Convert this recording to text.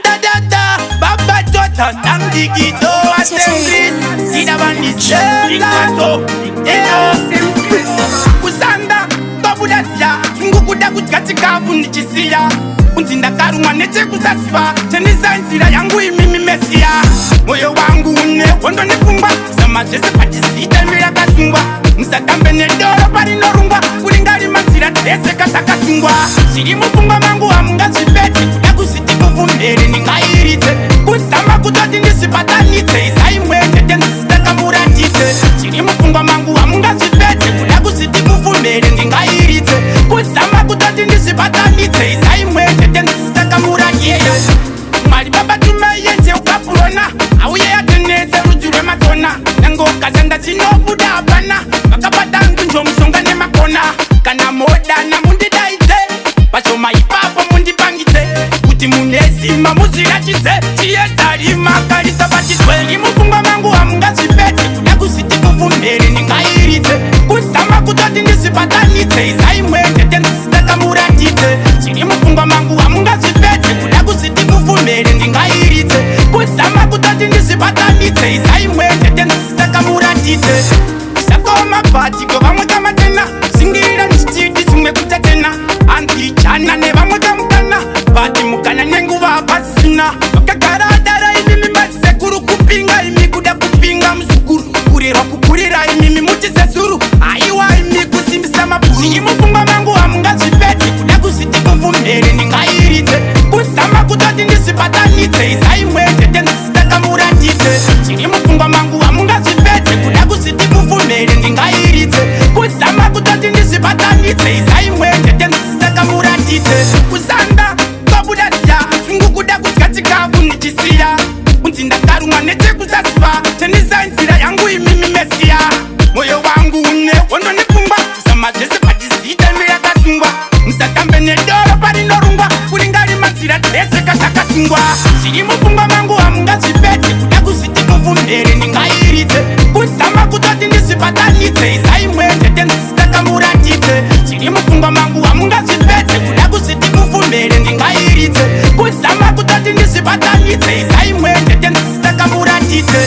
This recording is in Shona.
Da Baba Jota Nandigido Assembly Sida Bandisela Kusanda Tobudasia Sungukuda kukatika vunichisia Unzinda karumwa neche kusasifa Chenisa nzira yangu imimi mesia Moyo wangu une wondo nifungwa Sama jese patisita mira kasungwa Msatambe nedoro pari norungwa Kulingali mansira tese kataka sungwa Siri mufungwa mangu wa mga zipeti Nakusiti kufumbere ningairite Kusama kutoti nisipatanite Isai mwende tenisitaka muratite Siri mufungwa mangu wa mga zipeti Nakusiti kufumbere ningairite Kusama kutoti nisipatanite Isai mwende tenisitaka muratite Mali baba tumayenze ukapurona Auye yateneze rujure matona Nango kazanda zino buda abana Makapata ngunjo msonga ne makona Kana moda na mundi daite Pacho maipapo mundi pangite Kuti munezi mamuzira chize Chie tari makari sabatiswe Imufungwa mangu wa mga zipeti Nakusiti kufumbere ningairite Kusama kutoti nisipatanite Isai mwende tenisitaka muratite Imufungwa mangu wa mga zipeti Nakusiti kufumbere ningairite Kusama kutoti nisipatanite Isai mwende tenisitaka muratite Sakoma pati kwa vamweka matena Singira nchiti sumwe kutatena Anti chana ne vamweka mkana Pati mukana nengu vapasina Wakakarada imimi masekuru kupinga imi kuda kupinga msukuru Kurira kukurira imimi mutise suru Aiwa imi kusimisa mapuru Imufungwa mangu wa mga zipeti Kuda kusiti kufumbere ningairite Kusama kutoti nisipatanite Isai mwende tenisitaka muratite Imufungwa mangu wa mga zipeti Kuda kusiti kufumbere ningairite Kusama kutoti nisipatanite Isai mwende tenisitaka muratite Kusanda tobudasia Sungukuda kukatika vunichisia Unzinda karumwa neche kusasifa Chenisa nzira yangu imimi mesia Moyo wangu une wondo nifungwa Kusama jese patisita mira kasungwa Msatambe nedoro pari norungwa Kulingali mansira tese kataka sungwa Siri mufungwa mangu wa mga zipeti Kuda kusiti kufumbere ningairite Kusama kutoti nisipatanite Isai mwende tenisitaka muratite Siri mufungwa mangu wa mga zipeti Kuda kusiti kufumbere ningairite Kusama kutoti nisipatanite Isai mwende tenisitaka muratite